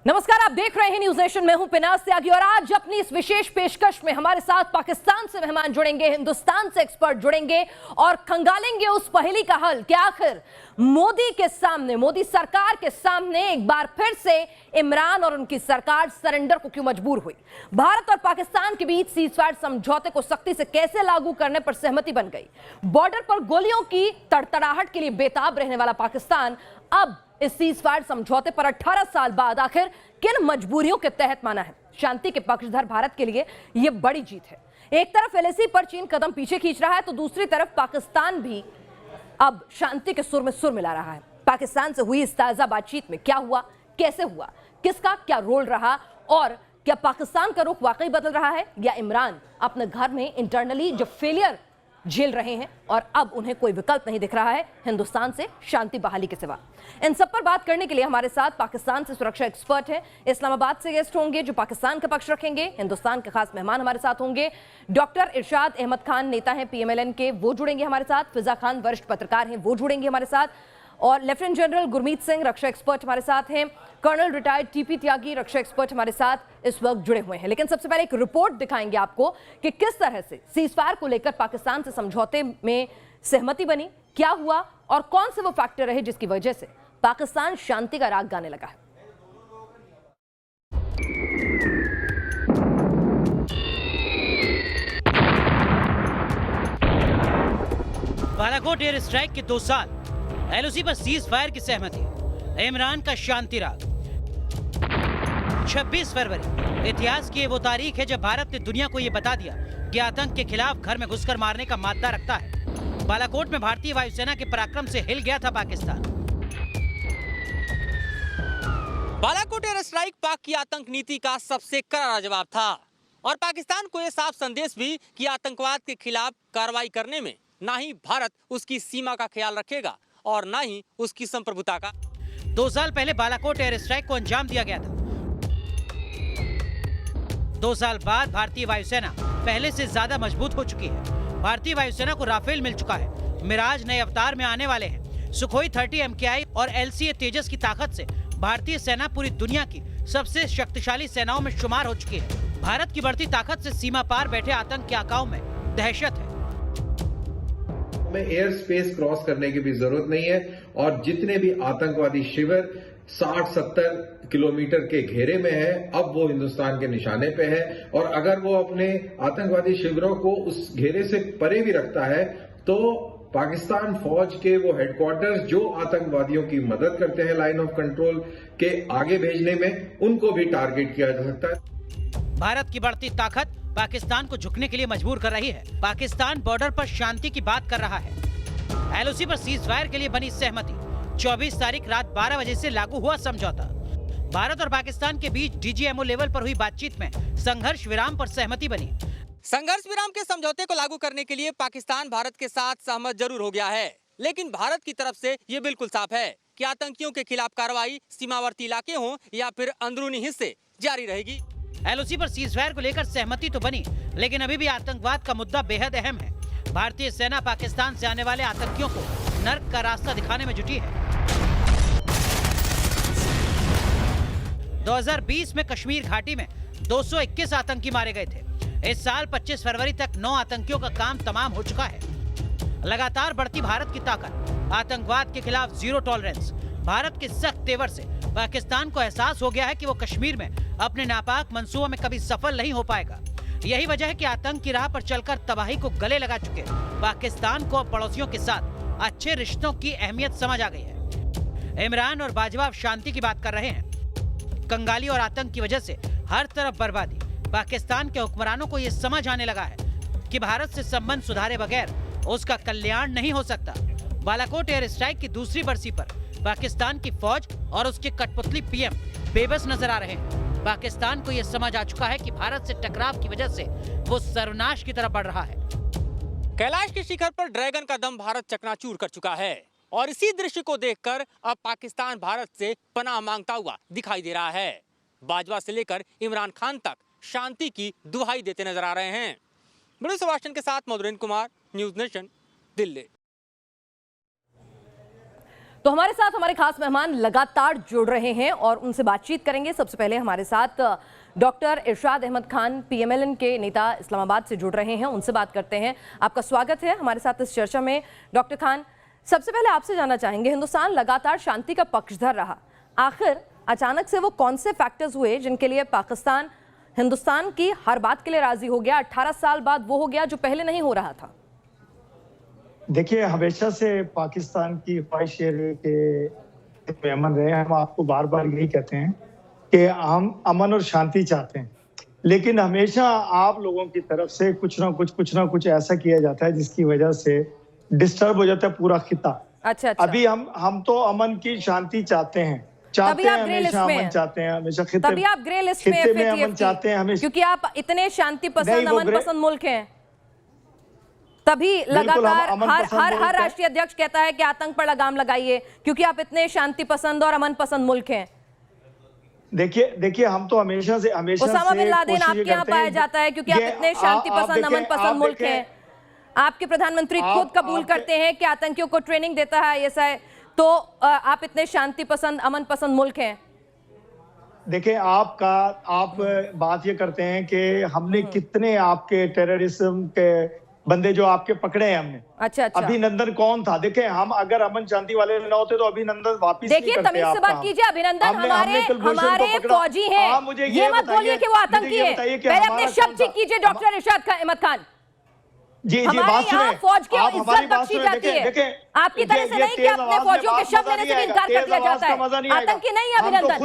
नमस्कार, आप देख रहे हैं न्यूज नेशन। मैं हूं पिनाज त्यागी और आज अपनी इस विशेष पेशकश में हमारे साथ पाकिस्तान से मेहमान जुड़ेंगे, हिंदुस्तान से एक्सपर्ट जुड़ेंगे और खंगालेंगे उस पहेली का हल कि आखिर मोदी के सामने, मोदी सरकार के सामने एक बार फिर से इमरान और उनकी सरकार सरेंडर को क्यों मजबूर हुई। भारत और पाकिस्तान के बीच सीजफायर समझौते को सख्ती से कैसे लागू करने पर सहमति बन गई। बॉर्डर पर गोलियों की तड़तड़ाहट के लिए बेताब रहने वाला पाकिस्तान अब इस सीजफायर समझौते पर 18 साल बाद आखिर किन मजबूरियों के तहत माना है। शांति के पक्षधर भारत के लिए यह बड़ी जीत है। एक तरफ एलएसी पर चीन कदम पीछे खींच रहा है तो दूसरी तरफ पाकिस्तान भी अब शांति के सुर में सुर मिला रहा है। पाकिस्तान से हुई इस ताजा बातचीत में क्या हुआ, कैसे हुआ, किसका क्या रोल रहा और क्या पाकिस्तान का रुख वाकई बदल रहा है या इमरान अपने घर में इंटरनली जो फेलियर झेल रहे हैं और अब उन्हें कोई विकल्प नहीं दिख रहा है हिंदुस्तान से शांति बहाली के सिवा। इन सब पर बात करने के लिए हमारे साथ पाकिस्तान से सुरक्षा एक्सपर्ट हैं, इस्लामाबाद से गेस्ट होंगे जो पाकिस्तान का पक्ष रखेंगे। हिंदुस्तान के खास मेहमान हमारे साथ होंगे, डॉक्टर इरशाद अहमद खान, नेता हैं पीएमएलएन के, वो जुड़ेंगे हमारे साथ। फिजा खान वरिष्ठ पत्रकार हैं, वो जुड़ेंगे हमारे साथ। और लेफ्टिनेंट जनरल गुरमीत सिंह रक्षा एक्सपर्ट हमारे साथ हैं। कर्नल रिटायर्ड टीपी त्यागी रक्षा एक्सपर्ट हमारे साथ इस वक्त जुड़े हुए हैं। लेकिन सबसे पहले एक रिपोर्ट दिखाएंगे आपको कि किस तरह से सीजफायर को लेकर पाकिस्तान से समझौते में सहमति बनी, क्या हुआ और कौन से वो फैक्टर रहे जिसकी वजह से पाकिस्तान शांति का राग गाने लगा है। बालाकोट एयर स्ट्राइक के 2 साल, एलओसी पर सीज फायर की सहमति, इमरान का शांति राग। 26 फरवरी इतिहास की वो तारीख है जब भारत ने दुनिया को ये बता दिया कि आतंक के खिलाफ घर में घुसकर मारने का माद्दा रखता है। बालाकोट में भारतीय वायुसेना के पराक्रम से हिल गया था पाकिस्तान। बालाकोट एयर स्ट्राइक पाक की आतंक नीति का सबसे करारा जवाब था और पाकिस्तान को यह साफ संदेश भी कि आतंकवाद के खिलाफ कार्रवाई करने में ना ही भारत उसकी सीमा का ख्याल रखेगा और ना ही उसकी संप्रभुता का। 2 साल पहले बालाकोट एयर स्ट्राइक को अंजाम दिया गया था। 2 साल बाद भारतीय वायुसेना पहले से ज्यादा मजबूत हो चुकी है। भारतीय वायुसेना को राफेल मिल चुका है, मिराज नए अवतार में आने वाले हैं। सुखोई 30 MKI और LCA तेजस की ताकत से भारतीय सेना पूरी दुनिया की सबसे शक्तिशाली सेनाओं में शुमार हो चुकी है। भारत की बढ़ती ताकत से सीमा पार बैठे आतंक के आकाओं में दहशत है। में एयर स्पेस क्रॉस करने की भी जरूरत नहीं है और जितने भी आतंकवादी शिविर 60-70 किलोमीटर के घेरे में है, अब वो हिंदुस्तान के निशाने पे है और अगर वो अपने आतंकवादी शिविरों को उस घेरे से परे भी रखता है तो पाकिस्तान फौज के वो हेडक्वार्टर्स जो आतंकवादियों की मदद करते हैं लाइन ऑफ कंट्रोल के आगे भेजने में, उनको भी टारगेट किया जा सकता है। भारत की बढ़ती ताकत पाकिस्तान को झुकने के लिए मजबूर कर रही है। पाकिस्तान बॉर्डर पर शांति की बात कर रहा है। एलओसी पर सीज फायर के लिए बनी सहमति। 24 तारीख रात 12 बजे से लागू हुआ समझौता। भारत और पाकिस्तान के बीच डीजीएमओ लेवल पर हुई बातचीत में संघर्ष विराम पर सहमति बनी। संघर्ष विराम के समझौते को लागू करने के लिए पाकिस्तान भारत के साथ सहमत जरूर हो गया है, लेकिन भारत की तरफ से ये बिल्कुल साफ है कि आतंकियों के खिलाफ कार्रवाई सीमावर्ती इलाके हों या फिर अंदरूनी हिस्से जारी रहेगी। एलओसी पर सीजफायर को लेकर सहमति तो बनी, लेकिन अभी भी आतंकवाद का मुद्दा बेहद अहम है। भारतीय सेना पाकिस्तान से आने वाले आतंकियों को नर्क का रास्ता दिखाने में जुटी है। 2020 में कश्मीर घाटी में 221 आतंकी मारे गए थे। इस साल 25 फरवरी तक 9 आतंकियों का काम तमाम हो चुका है। लगातार बढ़ती भारत की ताकत, आतंकवाद के खिलाफ जीरो टॉलरेंस, भारत के सख्त तेवर से पाकिस्तान को एहसास हो गया है कि वो कश्मीर में अपने नापाक मंसूबों में कभी सफल नहीं हो पाएगा। यही वजह है कि आतंक की राह पर चलकर तबाही को गले लगा चुके पाकिस्तान को पड़ोसियों के साथ अच्छे रिश्तों की अहमियत समझ आ गई है। इमरान और बाजवा शांति की बात कर रहे हैं। कंगाली और आतंक की वजह से हर तरफ बर्बादी। पाकिस्तान के हुक्मरानों को यह समझ आने लगा है कि भारत से संबंध सुधारे बगैर उसका कल्याण नहीं हो सकता। बालाकोट एयर स्ट्राइक की दूसरी बरसी पर पाकिस्तान की फौज और उसके कठपुतली पीएम बेबस नजर आ रहे हैं। पाकिस्तान को यह समझ आ चुका है कि भारत से टकराव की वजह से वो सर्वनाश की तरफ बढ़ रहा है। कैलाश के शिखर पर ड्रैगन का दम भारत चकनाचूर कर चुका है और इसी दृश्य को देखकर अब पाकिस्तान भारत से पनाह मांगता हुआ दिखाई दे रहा है। बाजवा से लेकर इमरान खान तक शांति की दुहाई देते नजर आ रहे हैं। बड़े सुभाषचंद्र के साथ मधुरेंद्र कुमार, न्यूज नेशन, दिल्ली। तो हमारे साथ हमारे खास मेहमान लगातार जुड़ रहे हैं और उनसे बातचीत करेंगे। सबसे पहले हमारे साथ डॉक्टर इरशाद अहमद खान पीएमएलएन के नेता इस्लामाबाद से जुड़ रहे हैं, उनसे बात करते हैं। आपका स्वागत है हमारे साथ इस चर्चा में। डॉक्टर खान, सबसे पहले आपसे जानना चाहेंगे, हिंदुस्तान लगातार शांति का पक्षधर रहा, आखिर अचानक से वो कौन से फैक्टर्स हुए जिनके लिए पाकिस्तान हिंदुस्तान की हर बात के लिए राजी हो गया? 18 साल बाद वो हो गया जो पहले नहीं हो रहा था। देखिए, हमेशा से पाकिस्तान की ख्वाहिश ये रही कि अमन रहे। हम आपको बार बार यही कहते हैं कि हम अमन और शांति चाहते हैं, लेकिन हमेशा आप लोगों की तरफ से कुछ ना कुछ ऐसा किया जाता है जिसकी वजह से डिस्टर्ब हो जाता है पूरा खिता। अच्छा। अभी हम तो अमन की शांति चाहते हैं, हमेशा अमन चाहते हैं, हमेशा तभी आप ग्रे लिस्ट में अमन चाहते हैं हमेशा, क्योंकि आप इतने शांति पसंद अमन पसंद मुल्क हैं। तभी लगातार हर राष्ट्रीय अध्यक्ष कहता है कि आतंक पर लगाम लगाइए, क्योंकि आप इतने शांति पसंद और अमन पसंद मुल्क हैं। देखिए हम तो हमेशा से उसामा बिन लादेन आपके यहाँ पाया जाता है, क्योंकि आप इतने शांति पसंद अमन पसंद मुल्क हैं। आपके प्रधानमंत्री खुद कबूल करते हैं कि आतंकियों को ट्रेनिंग देता है आईएसआई, तो आप इतने शांति पसंद अमन पसंद मुल्क हैं। देखिए, आप बात ये करते हैं कि हमने कितने आपके टेररिज्म के बंदे जो आपके पकड़े हैं हमने। अच्छा। अभिनंदन कौन था? देखिए, हम अगर अमन शांति वाले न होते तो अभिनंदन वापिस देखिए, तमीज से बात कीजिए। अभिनंदन हमारे फौजी हैं, ये मत बोलिए कि वो आतंकी है। पहले अपने शब्द ठीक कीजिए डॉक्टर इरशाद अहमद खान। जी हमारे यहाँ फौज की इज्जत बख्शी जाती है, आपकी तरह से नहीं कि अपने फौजियों के शब्द लेने से भी इनकार कर दिया जाता है। आतंकी नहीं है अभिनंदन।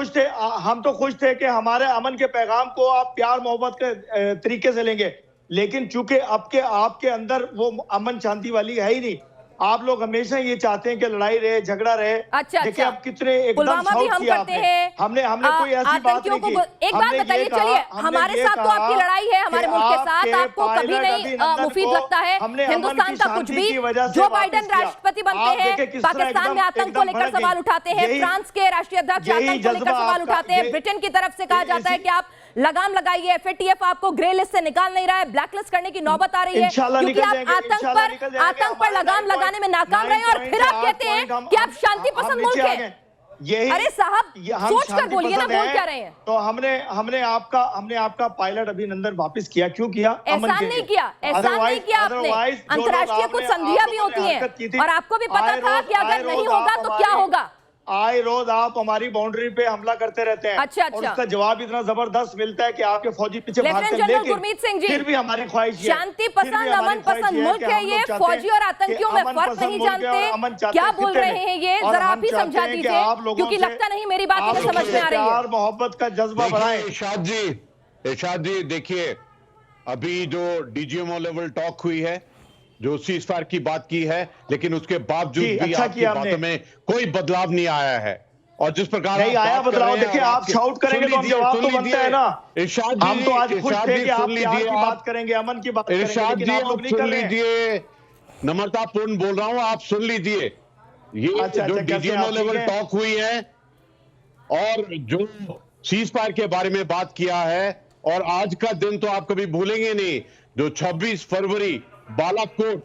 हम तो खुश थे कि हमारे अमन के पैगाम को आप प्यार मोहब्बत के तरीके से लेंगे, लेकिन चूंकि आपके अंदर वो अमन शांति वाली है ही नहीं। आप लोग हमेशा ये चाहते हैं कि लड़ाई रहे, झगड़ा रहे। अच्छा। देखिए, आप कितने पुलवामा भी हम करते हैं, हमने कोई ऐसी बात नहीं की। एक बात बताइए, चलिए, हमारे साथ तो आपकी लड़ाई है, हमारे मुल्क के साथ आपको कभी नहीं मुफीद लगता है हिंदुस्तान का कुछ भी। जो बाइडेन राष्ट्रपति बनते हैं, पाकिस्तान में आतंक को लेकर सवाल उठाते हैं, फ्रांस के राष्ट्रीय अध्यक्ष आतंक को लेकर सवाल उठाते हैं, ब्रिटेन की तरफ से कहा जाता है कि आप लगाम लगाइए। एफएटीएफ आपको ग्रे लिस्ट से निकाल नहीं रहा है, ब्लैक लिस्ट करने की नौबत आ रही है, क्योंकि आप आतंक पर लगाम लगाने में नाकाम रहे, और फिर आप कहते हैं कि आप शांति पसंद मुल्क हैं। अरे साहब, सोच कर बोलिए ना, बोल क्या रहे हैं? तो हमने आपका पायलट अभिनंदन वापस किया। क्यों किया? एहसान नहीं किया आपने। अंतर्राष्ट्रीय कुछ संधियां भी होती हैं, और आपको भी पता था कि अगर नहीं होगा तो क्या होगा। आए रोज आप हमारी बाउंड्री पे हमला करते रहते हैं। अच्छा। और उसका जवाब इतना जबरदस्त मिलता है कि आपके फौजी पीछे भागते हैं, लेकिन गुरमीत सिंह जी, फिर भी हमारी ख्वाहिश शांति पसंद अमन पसंद मुल्क है। ये फौजी और आतंकियों में फर्क नहीं जानते, क्या बोल रहे हैं ये? जरा आप ही समझा दीजिए, क्योंकि लगता नहीं मेरी बात इन्हें समझ में आ रही है। मोहब्बत का जज्बा बढ़ाएं। इरशाद जी, देखिए, अभी जो डीजीएमओ लेवल टॉक हुई है, जो सीज फायर की बात की है, लेकिन उसके बावजूद भी आपकी बातों में कोई बदलाव नहीं आया है। और जिस प्रकार नहीं आया बदलाव, देखिए, आप शाउट करेंगे तो जवाब तो बनता है ना। इरशाद जी, हम तो आज खुश थे कि आप प्यार की बात करेंगे, अमन की बात करेंगे, इरशाद जी, आप सुन लीजिए, नम्रतापूर्ण बोल रहा हूं, आप सुन लीजिए। ये जो डीजीएमओ लेवल टॉक हुई है और जो सीज फायर के बारे में बात किया है, और आज का दिन तो आप कभी भूलेंगे नहीं, जो 26 फरवरी बालाकोट,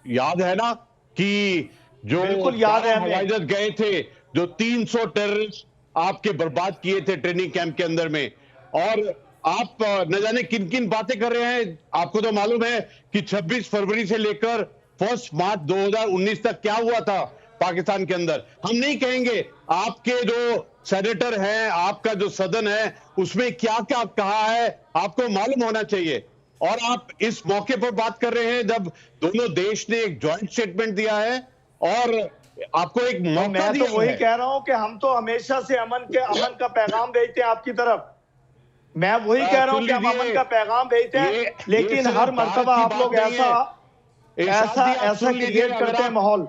याद है ना, कि जो याद है, हवाई जहाज गए थे, जो 300 टेररिस्ट आपके बर्बाद किए थे ट्रेनिंग कैंप के अंदर में। और आप न जाने किन किन बातें कर रहे हैं। आपको तो मालूम है कि 26 फरवरी से लेकर 1 मार्च 2019 तक क्या हुआ था पाकिस्तान के अंदर। हम नहीं कहेंगे, आपके जो सेनेटर हैं, आपका जो सदन है, उसमें क्या क्या कहा है आपको मालूम होना चाहिए। और आप इस मौके पर बात कर रहे हैं जब दोनों देश ने एक जॉइंट स्टेटमेंट दिया है और आपको एक मौका दिया है। मैं तो वही कह रहा हूं कि हम तो हमेशा से अमन का पैगाम भेजते हैं आपकी तरफ। मैं वही कह रहा हूं कि हम अमन का पैगाम भेजते हैं, लेकिन हर मर्तबा आप लोग ऐसा क्रिएट करते हैं माहौल।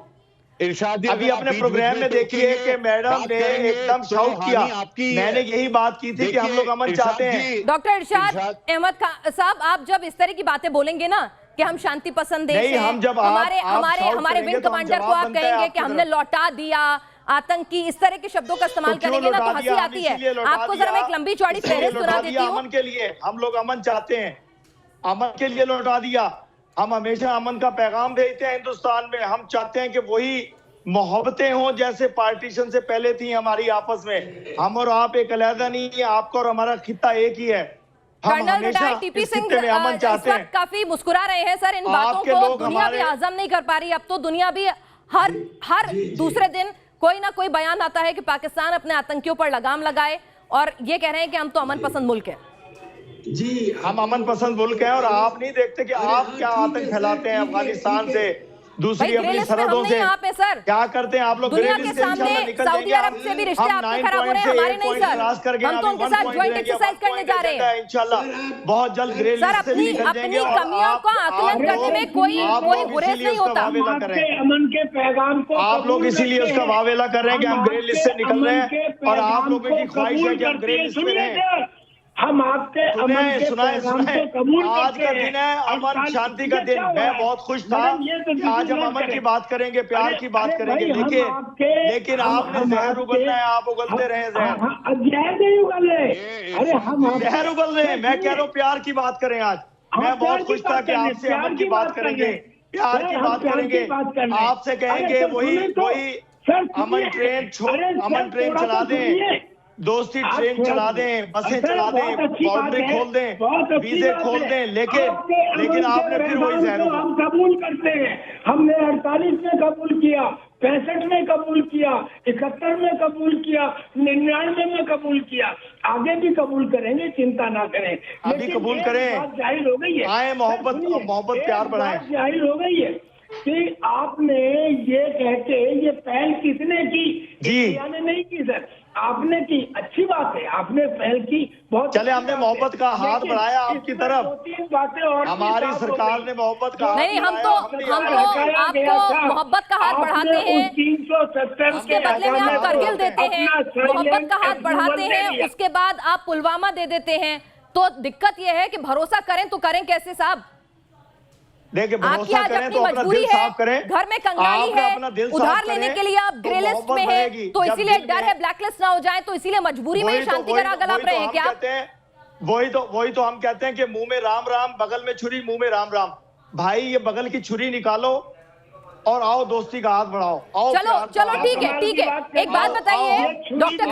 इरशाद, अभी अपने प्रोग्राम में देखिए कि मैडम ने एकदम शाउट किया। मैंने यही बात की थी कि हम लोग अमन चाहते हैं। डॉक्टर इरशाद अहमद खान साहब, आप जब इस तरह की बातें बोलेंगे ना कि हम शांति पसंद देश हैं, हमारे विंग कमांडर को आप कहेंगे कि हमने लौटा दिया आतंकी, इस तरह के शब्दों का इस्तेमाल करेंगे ना तो हंसी आती है। आपको जरा मैं एक लंबी चौड़ी फहरिस्त सुना देती हूँ। अमन के लिए हम लोग अमन चाहते हैं, अमन के लिए लौटा दिया। हम हमेशा अमन का पैगाम भेजते हैं हिंदुस्तान में। हम चाहते हैं कि वही मोहब्बतें हों जैसे पार्टीशन से पहले थी हमारी आपस में। हम और आप एक अलहदा नहीं है, आपका और हमारा खित्ता एक ही है। हम कर्नल हमेशा रिटायर्ड टीपी सिंह में अमन इस चाहते वक्त हैं। काफी मुस्कुरा रहे हैं सर इन बातों आपके को। लोग दुनिया भी हमारे- हजम नहीं कर पा रही। अब तो दुनिया भी हर दूसरे दिन कोई ना कोई बयान आता है कि पाकिस्तान अपने आतंकियों पर लगाम लगाए और ये कह रहे हैं कि हम तो अमन पसंद मुल्क है। जी, हम अमन पसंद मुल्क हैं और आप नहीं देखते कि आप क्या आतंक फैलाते हैं अफगानिस्तान से, दूसरी भाई, अपनी ग्रे लिस्ट में सरहदों हम से नहीं यहाँ पे सर। क्या करते हैं आप लोग? दुनिया ग्रे के लिस्ट से सामने इंशाल्लाह निकल सऊदी जाएंगे। अरब से भी रिश्ते हम आपके 9 खराब हो रहे हैं, पॉइंट से हमारे 1 नहीं पॉइंट सर। क्रॉस कर गए, हम तो अभी उनके 1 साथ पॉइंट ज्वाइंट रह गया, एक्सरसाइज 1 करने पॉइंट जा रहे एजेंडा है हैं इंशाल्लाह। बहुत जल्द ग्रे सर। लिस्ट से भी निकल जाएंगे और कमियों का आकलन करने में कोई गुरेज नहीं होता। वावेला कर रहे हैं। अमन के पैगाम को आप लोग इसीलिए उसका वावेला कर रहे हैं कि हम ग्रे लिस्ट से निकल रहे हैं और आप लोगों की ख्वाहिश है कि हम ग्रे लिस्ट में रहें। हम आपके अमन के पैगाम को कबूल आज का करते हैं। दिन है अमन शांति का दिन। मैं बहुत खुश था कि आज हम अमन की बात करेंगे, प्यार की बात करेंगे, लेकिन आपने जहर उगलना है, आप उगलते रहे जहर। जहर नहीं उगल रहे। अरे हम जहर उगल रहे हैं। मैं कह रहा हूँ प्यार की बात करें आज। मैं बहुत खुश था कि आपसे अमन की बात करेंगे, प्यार की बात करेंगे, आपसे कहेंगे वही अमन ट्रेन चला दें, दोस्ती ट्रेन चला दें, बसें चला दें, बाउंड्री खोल दें, वीजे खोल दें, लेकिन आपने फिर वही जहर उगला। हम कबूल करते हैं। हमने 48 में कबूल किया, 65 में कबूल किया, 71 में कबूल किया, 99 में कबूल किया, आगे भी कबूल करेंगे, चिंता ना करें। अभी कबूल करें। बात जाहिर हो गई है। आए मोहब्बत प्यार बढ़ाएं। जाहिर हो गई है कि आपने ये कह के ये पहल किसने की? जी। इंडिया ने नहीं की सर, आपने की। अच्छी बात है, आपने पहल की, बहुत चले, हमने मोहब्बत का हाथ बढ़ाया आपकी तरफ। 2-3 बातें और हमारी सरकार ने मोहब्बत का हाथ नहीं, हम बढ़ाया, तो आपको मोहब्बत का हाथ बढ़ाते हैं, 370 उसके बदले में आप करगिल देते हैं। मोहब्बत का हाथ बढ़ाते हैं, उसके बाद आप पुलवामा दे देते हैं। तो दिक्कत यह है कि भरोसा करें तो करें कैसे साहब? देखिए, आपकी भरोसा आज करें अपनी तो अपना मजबूरी दिल है, साफ करें। घर में कंगाली आपका है, अपना दिल साफ उधार करें, लेने के लिए आप तो ग्रे लिस्ट मोहब्बत में है, बढ़ेगी। तो जब इसीलिए दिल डर में- है ब्लैक लिस्ट ना हो जाए, तो इसीलिए मजबूरी में शांति का राह गला रहे हैं क्या? वही तो हम कहते हैं कि मुंह में राम राम, बगल में छुरी, मुंह में राम राम। भाई, ये बगल की छुरी निकालो और आओ दोस्ती का हाथ बढ़ाओ। आओ चलो प्यार का चलो, हाथ ठीक है बढ़ाओ। ठीक है। एक बात बताइए डॉक्टर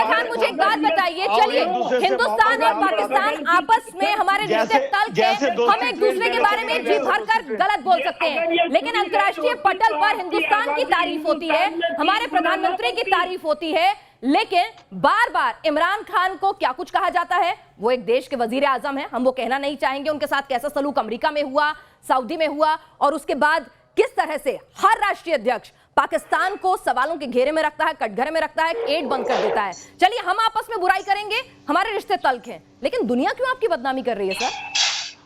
खान, मुझे एक बात बताइए। चलिए, हिंदुस्तान और पाकिस्तान आपस में हमारे रिश्ते तल्ख हैं, हम एक दूसरे के बारे में जी भर कर गलत बोल सकते हैं, लेकिन अंतर्राष्ट्रीय पटल पर हिंदुस्तान की तारीफ होती है, हमारे प्रधानमंत्री की तारीफ होती है, लेकिन बार बार इमरान खान को क्या कुछ कहा जाता है। वो एक देश के वजीर आजम है, हम वो कहना नहीं चाहेंगे उनके साथ कैसा सलूक अमेरिका में हुआ, सऊदी में हुआ, और उसके बाद किस तरह से हर राष्ट्रीय अध्यक्ष पाकिस्तान को सवालों के घेरे में रखता है, कटघरे में रखता है, एड बंद कर देता है। चलिए, हम आपस में बुराई करेंगे, हमारे रिश्ते तल्ख हैं, लेकिन दुनिया क्यों आपकी बदनामी कर रही है सर?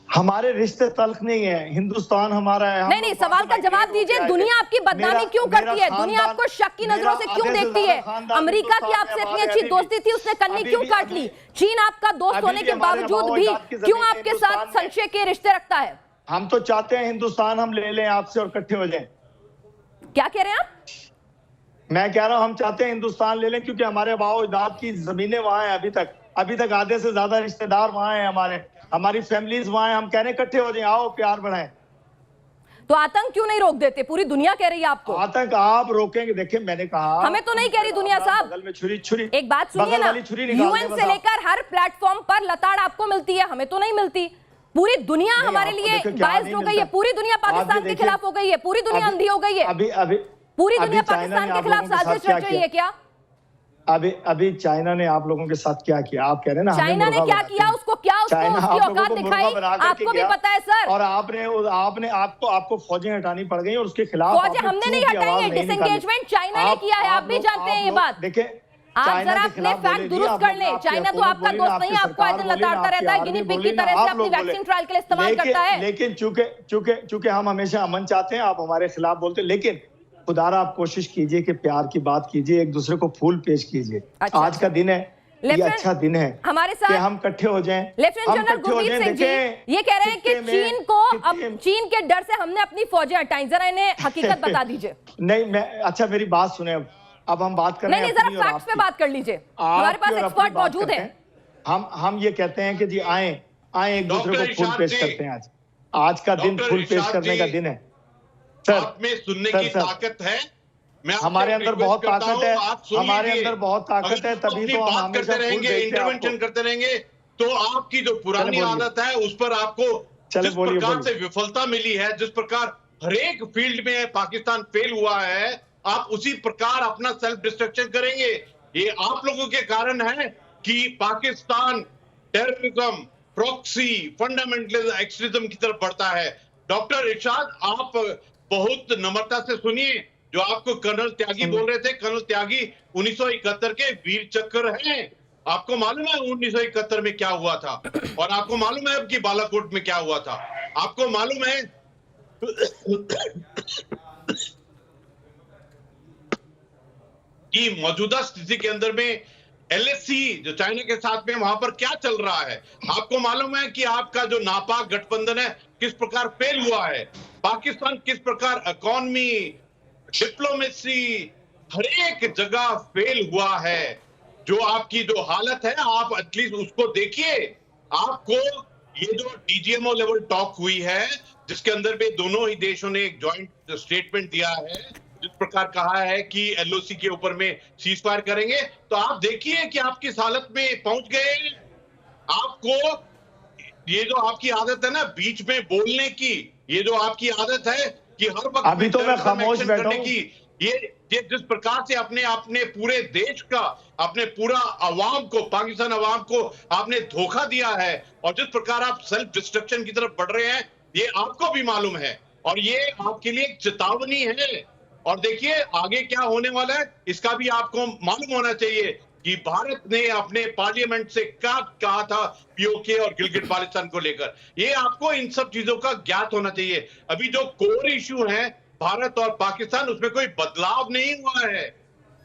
हमारे रिश्ते तल्ख नहीं है, हिंदुस्तान हमारा है। नहीं, सवाल का जवाब दीजिए। दुनिया आपकी बदनामी क्यों करती है? दुनिया आपको शक की नजरों से क्यों देखती है? अमेरिका की आपसे इतनी अच्छी दोस्ती थी, उसने कन्नी क्यों काट ली? चीन आपका दोस्त होने के बावजूद भी क्यों आपके साथ संशय के रिश्ते रखता है? हम तो चाहते हैं हिंदुस्तान हम ले लें आपसे और इकट्ठे हो जाएं। क्या कह रहे हैं आप? मैं कह रहा हूं हम चाहते हैं हिंदुस्तान ले लें, क्योंकि हमारे बाओ दाद की जमीनें वहां हैं। अभी तक आधे से ज्यादा रिश्तेदार वहां हैं, हमारी फैमिलीज वहां हैं। हम कह रहे हैं इकट्ठे हो जाएं, आओ प्यार बढ़ाएं। तो आतंक क्यों नहीं रोक देते? पूरी दुनिया कह रही है आपको। आतंक आप रोकेंगे? देखिए, मैंने कहा हमें तो नहीं कह रही दुनिया साहब। बगल में छुरी। एक बात सुनिए ना, यूएन से लेकर हर प्लेटफॉर्म पर लताड़ आपको मिलती है, हमें तो नहीं मिलती। पूरी दुनिया हमारे लिए बायस्ड हो गई है, पूरी दुनिया पाकिस्तान के खिलाफ हो गई है, पूरी दुनिया अंधी हो गई है। पूरी दुनिया पाकिस्तान के खिलाफ साजिश रच रही है क्या? अभी चाइना ने आप लोगों के साथ क्या किया? आप कह रहे हैं ना, चाइना ने क्या किया? उसकी औकात दिखाई, आपको भी पता है सर। और आपको फौजें हटानी पड़ गई और उसके खिलाफ फौजें हमने नहीं हटाई है, डिसएंगेजमेंट चाइना ने किया है, आप भी जानते हैं ये बात। देखिए, आप जरा अपने फैक्ट दुरुस्त कर ले। चाइना तो आपका दोस्त नहीं है, आपको आए दिन लताड़ता रहता है, गिनी पिग की तरह से अपनी वैक्सीन ट्रायल के लिए इस्तेमाल करता है। लेकिन चूंकि हम हमेशा अमन चाहते हैं, आप हमारे खिलाफ बोलते हैं, लेकिन खुदारा आप कोशिश कीजिए कि प्यार की बात कीजिए, एक दूसरे को फूल पेश कीजिए। आज का दिन है, ये अच्छा दिन है हमारे साथ कि हम इकट्ठे हो जाएं। लेफ्टिनेंट जनरल गुरमीत सिंह जी ये कह रहे हैं कि चीन के डर से हमने अपनी फौजें हटाई, जरा इन्हें हकीकत बता दीजिए। नहीं, अच्छा मेरी बात सुने, अब हम बात कर रहे हैं। नहीं, जरा फैक्ट्स पे बात कर लीजिए, हमारे पास एक्सपर्ट मौजूद हैं। हम ये कहते हैं कि जी आए एक दूसरे को फूल पेश करते हैं। आज का दिन फूल पेश करने का दिन है। आप में सुनने की ताकत है, मैं आपसे हमारे अंदर रिक्वेस्ट बहुत करता ताकत हूँ, है, आप सुन हमारे लीजिए। अंदर बहुत ताकत अगर है, आप तभी अपनी तो हम बात हमेशा करते रहेंगे, इंटरवेंशन करते रहेंगे, तो आपकी जो पुरानी बोलिए। आदत है उस पर आपको चले जिस बोलिए, प्रकार बोलिए। से विफलता मिली है, जिस प्रकार हर एक फील्ड में पाकिस्तान फेल हुआ है, आप उसी प्रकार अपना सेल्फ डिस्ट्रक्शन करेंगे। ये आप लोगों के कारण है कि Pakistan terrorism, proxy, fundamentalism, extremism की तरफ बढ़ता है। डॉक्टर इरशाद, आप बहुत नम्रता से सुनिए, जो आपको कर्नल त्यागी बोल रहे थे, कर्नल त्यागी 1971 के वीर चक्र हैं। आपको मालूम है 1971 में क्या हुआ था, और आपको मालूम है अब कि बालाकोट में क्या हुआ था, आपको मालूम है कि मौजूदा स्थिति के अंदर में एलएससी जो चाइना के साथ में वहां पर क्या चल रहा है। आपको मालूम है कि आपका जो नापाक गठबंधन है किस प्रकार फेल हुआ है। पाकिस्तान किस प्रकार इकोनॉमी, डिप्लोमेसी, हर एक जगह फेल हुआ है। जो आपकी जो हालत है, आप एटलीस्ट उसको देखिए। आपको ये जो डीजीएमओ लेवल टॉक हुई है, जिसके अंदर में दोनों ही देशों ने एक जॉइंट स्टेटमेंट दिया है, जिस प्रकार कहा है कि एलओसी के ऊपर में सीज फायर करेंगे, तो आप देखिए कि आप किस हालत में पहुंच गए। आपको ये जो आपकी आदत है ना बीच में बोलने की, ये जो आपकी आदत है कि हर वक्त अभी तो मैं खामोश एक्शन बैठा करने हूं। की, ये जिस प्रकार से अपने पूरे देश का, अपने पूरा अवाम को, पाकिस्तान अवाम को आपने धोखा दिया है, और जिस प्रकार आप सेल्फ डिस्ट्रक्शन की तरफ बढ़ रहे हैं, ये आपको भी मालूम है, और ये आपके लिए एक चेतावनी है। और देखिए आगे क्या होने वाला है, इसका भी आपको मालूम होना चाहिए कि भारत ने अपने पार्लियामेंट से क्या कहा था पीओके और गिलगिट बाल्टिस्तान को लेकर। ये आपको इन सब चीजों का ज्ञात होना चाहिए। अभी जो कोर इश्यू है भारत और पाकिस्तान, उसमें कोई बदलाव नहीं हुआ है।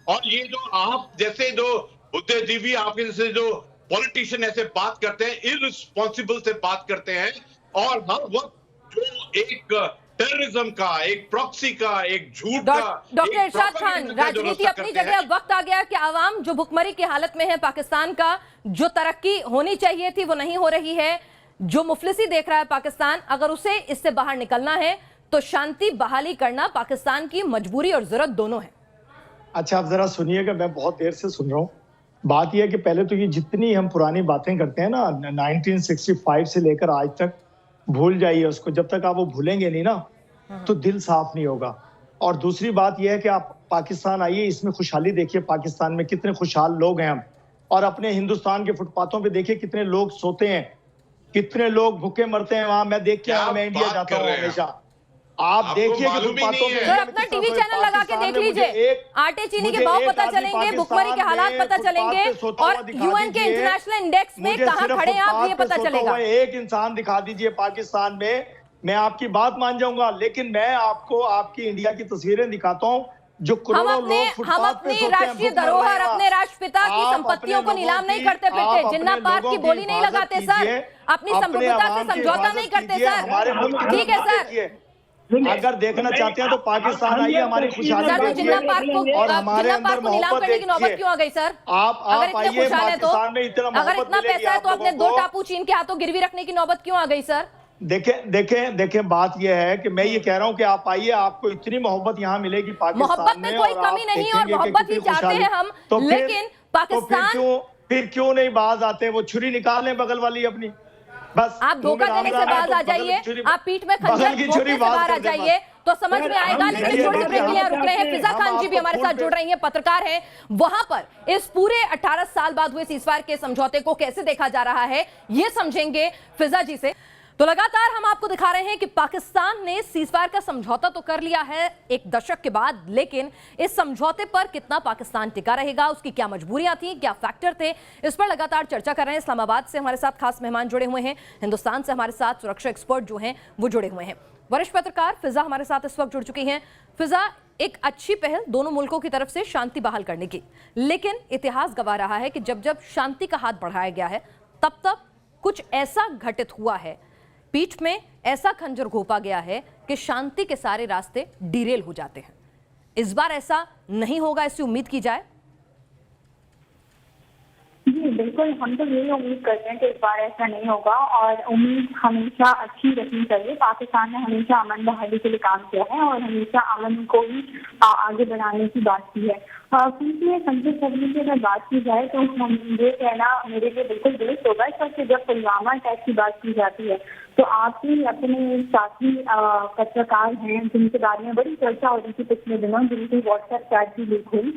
और ये जो आप जैसे जो बुद्धिजीवी, आपके जैसे जो पॉलिटिशियन ऐसे बात करते हैं, इररिस्पॉन्सिबल से बात करते हैं, और हर वक्त जो एक टेररिज्म का, एक प्रॉक्सी का, एक झूठ का, डॉक्टर एक इरशाद खान, प्रोपेगेंडा का जो राजनीति रास्ता अपनी करते जगह, हैं। अब वक्त आ गया कि आवाम जो भुखमरी की हालत में है, पाकिस्तान का जो तरक्की होनी चाहिए थी वो नहीं हो रही है, जो मुफलिसी देख रहा है पाकिस्तान, अगर उसे इससे बाहर निकलना है तो शांति बहाली करना पाकिस्तान की मजबूरी और जरूरत दोनों है। अच्छा, आप जरा सुनिएगा, मैं बहुत देर से सुन रहा हूँ। बात यह है कि पहले तो ये जितनी हम पुरानी बातें करते हैं ना 1965 से लेकर आज तक, भूल जाइए उसको। जब तक आप वो भूलेंगे नहीं ना तो दिल साफ नहीं होगा। और दूसरी बात यह है कि आप पाकिस्तान आइए, इसमें खुशहाली देखिए, पाकिस्तान में कितने खुशहाल लोग हैं हम। और अपने हिंदुस्तान के फुटपाथों पे देखिए कितने लोग सोते हैं, कितने लोग भूखे मरते हैं वहां। मैं देख के आया, मैं इंडिया जाता हूँ हमेशा। आप देखिए कि फुटपाथों पे सर अपना टीवी चैनल लगा के देख लीजिए, आटे चीनी के भाव पता चलेंगे, भुखमरी के हालात पता चलेंगे, और यूएन के इंटरनेशनल इंडेक्स में कहां खड़े हैं आप, ये पता चलेगा। एक इंसान दिखा दीजिए पाकिस्तान में, मैं आपकी बात मान जाऊंगा। लेकिन मैं आपको आपकी इंडिया की तस्वीरें दिखाता हूँ जो हम अपनी राष्ट्रीय धरोहर, अपने राष्ट्रपिता की संपत्तियों को नीलाम नहीं करते फिरते, जिन्ना पार्क की बोली नहीं लगाते सर, अपनी संप्रभुता से समझौता नहीं करते सर। ठीक है सर, अगर देखना चाहते हैं तो पाकिस्तान आइए, हमारी खुशहाली सर, तो जिन्ना पार्क को, और हमारे जिन्ना पार्क को नीलाम करने की नौबत क्यों आ गई सर? अगर इतने खुशहाल है तो, अगर इतना पैसा है तो अपने 2 टापू चीन के हाथों गिरवी रखने की नौबत क्यों आ गई सर? देखें बात यह है कि मैं ये कह रहा हूं कि आप आइए, आपको इतनी मोहब्बत यहाँ मिलेगी पाकिस्तान मोहब्बत में कोई कमी नहीं, और मोहब्बत ही चाहते हैं हम, लेकिन पाकिस्तान फिर क्यों नहीं बाज आते? वो छुरी निकाल लें बगल वाली अपनी, बस। आप धोखा देने से बाज आ जाइए, आप पीठ में खंजर भोंकने से बाहर आ जाइए तो समझ में आएगा। लेकिन छोटे ब्रेक के लिए रुक रहे हैं, फिजा खान जी भी हमारे साथ जुड़ रही हैं, पत्रकार हैं। वहां पर इस पूरे 18 साल बाद हुए सीजफायर के समझौते को कैसे देखा जा रहा है, ये समझेंगे फिजा जी से। तो लगातार हम आपको दिखा रहे हैं कि पाकिस्तान ने सीजफायर का समझौता तो कर लिया है 1 दशक के बाद, लेकिन इस समझौते पर कितना पाकिस्तान टिका रहेगा, उसकी क्या मजबूरियां थी, क्या फैक्टर थे, इस पर लगातार चर्चा कर रहे हैं। इस्लामाबाद से हमारे साथ खास मेहमान जुड़े हुए हैं, हिंदुस्तान से हमारे साथ सुरक्षा एक्सपर्ट जो हैं वो जुड़े हुए हैं। वरिष्ठ पत्रकार फिजा हमारे साथ इस वक्त जुड़ चुकी हैं। फिजा, एक अच्छी पहल दोनों मुल्कों की तरफ से शांति बहाल करने की, लेकिन इतिहास गवाह रहा है कि जब जब शांति का हाथ बढ़ाया गया है तब तब कुछ ऐसा घटित हुआ है, पीठ में ऐसा खंजर घोंपा गया है कि शांति के सारे रास्ते डिरेल हो जाते हैं। इस बार ऐसा नहीं होगा, ऐसी उम्मीद की जाए। जी बिल्कुल, हम तो यही उम्मीद करते हैं कि इस बार ऐसा नहीं होगा और उम्मीद हमेशा अच्छी रखनी चाहिए। पाकिस्तान ने हमेशा अमन बहाली के लिए काम किया है और हमेशा अमन को ही आगे बढ़ाने की बात की है। क्योंकि संसद सदन की अगर बात की जाए तो हम ये कहना मेरे लिए बिल्कुल दुरुस्त होगा, क्योंकि जब पुलवामा अटैक की बात की जाती है तो आप ही अपने साथी पत्रकार हैं जिनके बारे में बड़ी चर्चा हो रही थी पिछले दिनों, जिनकी व्हाट्सएप चैट भी लीक हुई,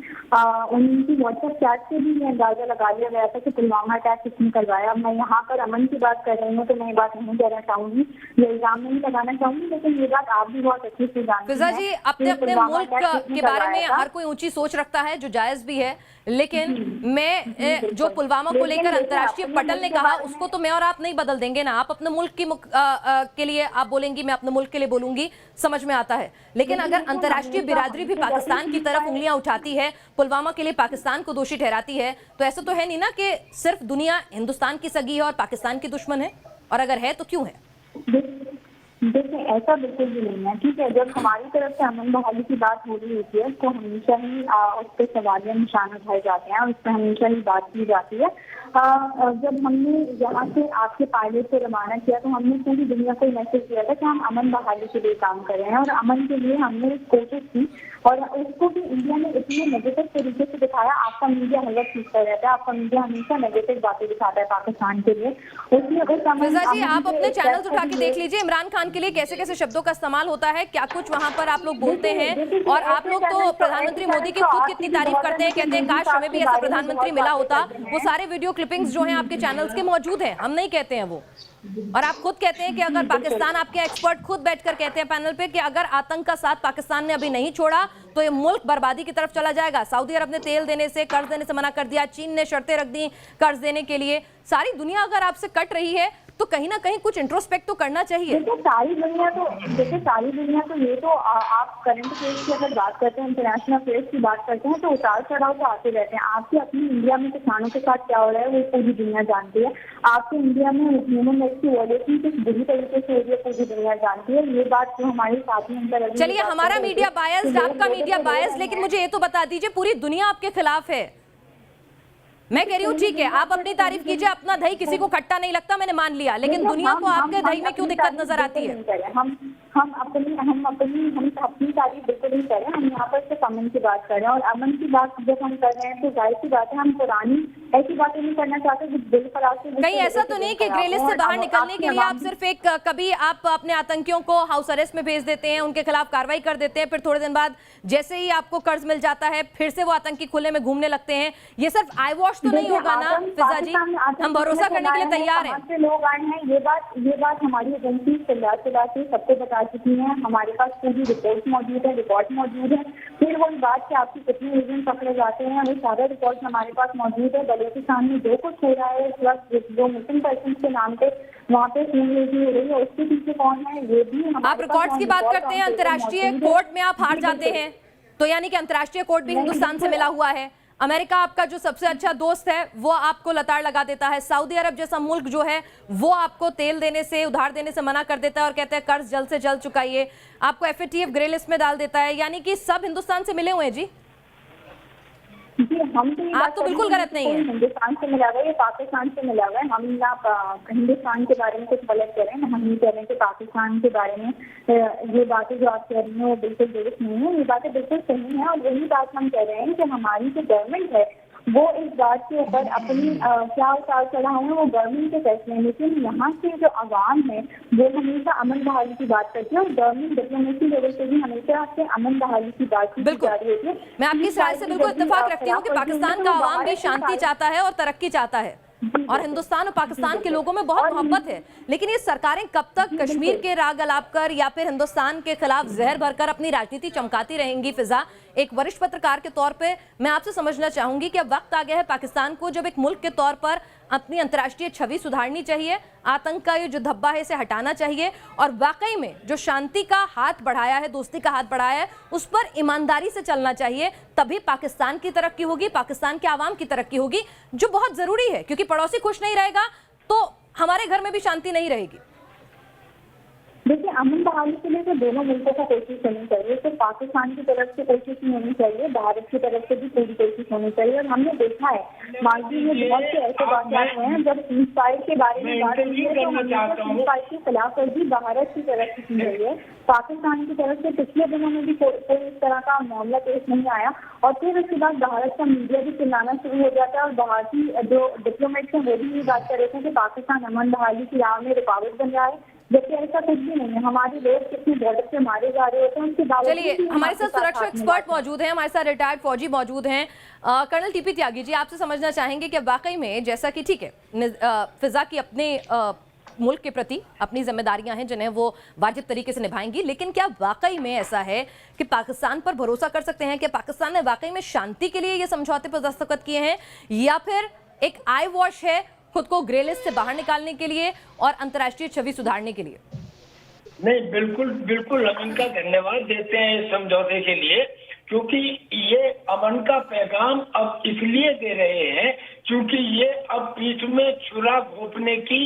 उनकी व्हाट्सएप चैट से भी ये अंदाजा लगा लिया गया था कि पुलवामा अटैक किसने करवाया। मैं यहाँ पर अमन की बात कर रही हूँ तो मैं ये बात नहीं कहना चाहूंगी, ये इल्जाम नहीं लगाना चाहूंगी, लेकिन ये बात आप भी बहुत अच्छे से जानते हैं। फिजा जी, अपने अपने मुल्क के बारे में हर कोई ऊंची सोच रखता है, जो जायज भी है, लेकिन मैं जो पुलवामा को लेकर अंतर्राष्ट्रीय पटल ने कहा उसको तो मैं और आप नहीं बदल देंगे ना। आप अपने मुल्क की के लिए आप बोलेंगी, मैं अपने मुल्क के लिए बोलूंगी, समझ में आता है। लेकिन अगर अंतर्राष्ट्रीय बिरादरी भी पाकिस्तान की तरफ उंगलियां उठाती है, पुलवामा के लिए पाकिस्तान को दोषी ठहराती है, तो ऐसा तो है नहीं ना कि सिर्फ दुनिया हिंदुस्तान की सगी है और पाकिस्तान की दुश्मन है, और अगर है तो क्यों है? देखिए, ऐसा बिल्कुल भी नहीं है। ठीक है, जब हमारी तरफ से अमन बहाली की बात हो रही होती है तो हमेशा ही उस पर सवालिया निशान उठाए जाते हैं और उस पर हमेशा ही बात की जाती है। जब हमने यहाँ से आपके पायलट से रवाना किया तो हमने पूरी दुनिया को मैसेज दिया था कि हम अमन बहाली के लिए काम कर रहे हैं और अमन के लिए हमने कोशिश की, और उसको भी इंडिया ने इतने नेगेटिव तरीके से दिखाया। आपका मीडिया हलवा खींचता रहता है, आपका मीडिया हमेशा नेगेटिव बातें दिखाता है पाकिस्तान के लिए। उसमें फिजा जी, आप अपने चैनल्स उठा के देख लीजिए, इमरान खान के लिए कैसे कैसे शब्दों का इस्तेमाल होता है, क्या कुछ वहां पर आप लोग बोलते हैं, और आप लोग तो प्रधानमंत्री मोदी की खुद कितनी तारीफ करते हैं, कहते हैं काश हमें भी ऐसा प्रधानमंत्री मिला होता। वो सारे वीडियो क्लिपिंग्स जो हैं आपके चैनल्स के मौजूद हैं, हम नहीं कहते हैं वो। और आप खुद कहते हैं कि अगर पाकिस्तान, आपके एक्सपर्ट खुद बैठकर कहते हैं पैनल पे कि अगर आतंक का साथ पाकिस्तान ने अभी नहीं छोड़ा तो ये मुल्क बर्बादी की तरफ चला जाएगा। सऊदी अरब ने तेल देने से, कर्ज देने से मना कर दिया, चीन ने शर्तें रख दी कर्ज देने के लिए। सारी दुनिया अगर आपसे कट रही है तो कहीं ना कहीं कुछ इंट्रोस्पेक्ट तो करना चाहिए। देखिए, सारी दुनिया तो ये तो आप करंट अफेयर्स की अगर बात करते हैं, इंटरनेशनल अफेयर्स की बात करते हैं तो उतार चढ़ाव तो आते रहते हैं। आपके अपनी इंडिया में किसानों के साथ क्या हो रहा है वो पूरी दुनिया जानती है। आपके इंडिया में ह्यूमन राइट्स की वायलेशन किस बुरी तरीके से हो रही है पूरी दुनिया जानती है। ये बात जो हमारे साथी अंदर, चलिए, हमारा मीडिया बायस्ड, आपका मीडिया बायस्ड, लेकिन मुझे ये तो बता दीजिए, पूरी दुनिया आपके खिलाफ है। मैं कह रही हूँ ठीक है, आप अपनी तारीफ कीजिए, अपना दही किसी को खट्टा नहीं लगता, मैंने मान लिया, लेकिन दुनिया को आपके दही में क्यों दिक्कत नजर आती है? हम अपनी तारीफ बिल्कुल नहीं कर रहे हैं। हम यहाँ पर सिर्फ अमन की बात कर रहे हैं, और अमन की बात जब हम कर रहे हैं तो जाहिर सी बात है हम पुरानी ऐसी बातें नहीं करना चाहते जो दिल फराज से। कहीं ऐसा तो नहीं कि ग्रे लिस्ट से बाहर निकलने के लिए आप सिर्फ एक, कभी आप अपने आतंकियों को हाउस अरेस्ट में भेज देते हैं, उनके खिलाफ कार्रवाई कर देते हैं, फिर थोड़े दिन बाद जैसे ही आपको कर्ज मिल जाता है फिर से वो आतंकी खुले में घूमने लगते हैं। ये सिर्फ आई वॉश तो नहीं होगा ना फिजा जी? हम भरोसा करने के लिए तैयार हैं। लोग आए हैं, ये बात हमारी एजेंसी चिल्ला के सबको बता चुकी है। हमारे पास पूरी रिपोर्ट मौजूद है, रिकॉर्ड मौजूद है। फिर वही बात कि आपके कितने एजेंट पकड़े जाते हैं, वो सारा रिकॉर्ड हमारे पास मौजूद है। बलूचिस्तान में जो कुछ हो रहा है इस वक्त, जो मिसिंग पर्सन के नाम पे वहाँ पे खूनरेजी हो रही है, उसके पीछे कौन है ये भी आप रिकॉर्ड्स की बात करते हैं। अंतर्राष्ट्रीय कोर्ट में आप हार जाते हैं तो यानी कि अंतर्राष्ट्रीय कोर्ट भी हिंदुस्तान से मिला हुआ है। अमेरिका आपका जो सबसे अच्छा दोस्त है वो आपको लताड़ लगा देता है। सऊदी अरब जैसा मुल्क जो है वो आपको तेल देने से, उधार देने से मना कर देता है और कहते हैं कर्ज जल्द से जल्द चुकाइए। आपको FATF ग्रे लिस्ट में डाल देता है, यानी कि सब हिंदुस्तान से मिले हुए हैं जी। आप तो बिल्कुल गलत नहीं है। हिंदुस्तान से मिला हुआ है, ये पाकिस्तान से मिला हुआ है। हम ना हिंदुस्तान के बारे में कुछ गलत करें, हम नहीं कह रहे कि पाकिस्तान के बारे में ये बातें जो आप कह रही हैं वो बिल्कुल दुरुस्त नहीं है। ये बातें बिल्कुल सही हैं, और वही बात हम कह रहे हैं कि हमारी जो गवर्नमेंट है वो इस बात के ऊपर अपनी क्या उतार चढ़ाव है वो गवर्नमेंट के फैसले हैं, लेकिन यहाँ से जो आवाम है वो हमेशा अमन बहाली की बात करती है, और गवर्नमेंट डिप्लोमेसी लेवल से भी हमेशा से अमन बहाली की बात की जा रही होती है। मैं आपकी इस राय से बिल्कुल इत्तेफाक रखती हूँ कि पाकिस्तान का आवाम भी शांति चाहता है और तरक्की चाहता है, और हिंदुस्तान और पाकिस्तान के लोगों में बहुत मोहब्बत है। लेकिन ये सरकारें कब तक कश्मीर के राग अलाप कर या फिर हिंदुस्तान के खिलाफ जहर भरकर अपनी राजनीति चमकाती रहेंगी? फिजा, एक वरिष्ठ पत्रकार के तौर पे मैं आपसे समझना चाहूंगी कि अब वक्त आ गया है पाकिस्तान को जब एक मुल्क के तौर पर अपनी अंतर्राष्ट्रीय छवि सुधारनी चाहिए, आतंक का ये जो धब्बा है इसे हटाना चाहिए, और वाकई में जो शांति का हाथ बढ़ाया है, दोस्ती का हाथ बढ़ाया है, उस पर ईमानदारी से चलना चाहिए। तभी पाकिस्तान की तरक्की होगी, पाकिस्तान के आवाम की तरक्की होगी, जो बहुत जरूरी है, क्योंकि पड़ोसी खुश नहीं रहेगा तो हमारे घर में भी शांति नहीं रहेगी। देखिए, अमन बहाली के लिए तो दोनों मुल्कों को कोशिश करनी चाहिए। तो पाकिस्तान की तरफ से कोशिश नहीं होनी चाहिए, भारत की तरफ से भी पूरी कोशिश होनी चाहिए। और हमने देखा है मालदीव में बहुत से ऐसे वाक़यात हुए हैं जब सीज़फायर के बारे में बात हुई है तो सीज़फायर की खिलाफवर्जी भारत की तरफ से की गई है। पाकिस्तान की तरफ से पिछले दिनों में भी कोई इस तरह का मामला पेश नहीं आया और फिर उसके बाद भारत का मीडिया भी चिल्लाना शुरू हो जाता है और भारतीय जो डिप्लोमेट्स हैं वो भी ये बात कर रहे थे कि पाकिस्तान अमन बहाली की राह में रुकावट बन रहा है, जबकि ऐसा कुछ भी नहीं है। हमारे लोग कितने बॉर्डर पे मारे जा रहे होते हैं उनके बावजूद। चलिए, हमारे साथ सुरक्षा एक्सपर्ट मौजूद हैं, हमारे साथ रिटायर्ड फौजी मौजूद हैं। कर्नल टीपी त्यागी जी, आपसे समझना चाहेंगे कि वाकई में जैसा कि ठीक है फिजा की अपने मुल्क के प्रति अपनी जिम्मेदारियां हैं जिन्हें वो वाजिब तरीके से निभाएंगी, लेकिन क्या वाकई में ऐसा है कि पाकिस्तान पर भरोसा कर सकते हैं कि पाकिस्तान ने वाकई में शांति के लिए ये समझौते पर दस्तखत किए हैं या फिर एक आई वॉश है खुद को ग्रे लिस्ट से बाहर निकालने के लिए और अंतर्राष्ट्रीय छवि सुधारने के लिए? नहीं, बिल्कुल बिल्कुल हम इनका धन्यवाद देते हैं इस समझौते के लिए, क्योंकि ये अमन का पैगाम अब इसलिए दे रहे हैं क्योंकि ये अब पीठ में छुरा घोंपने की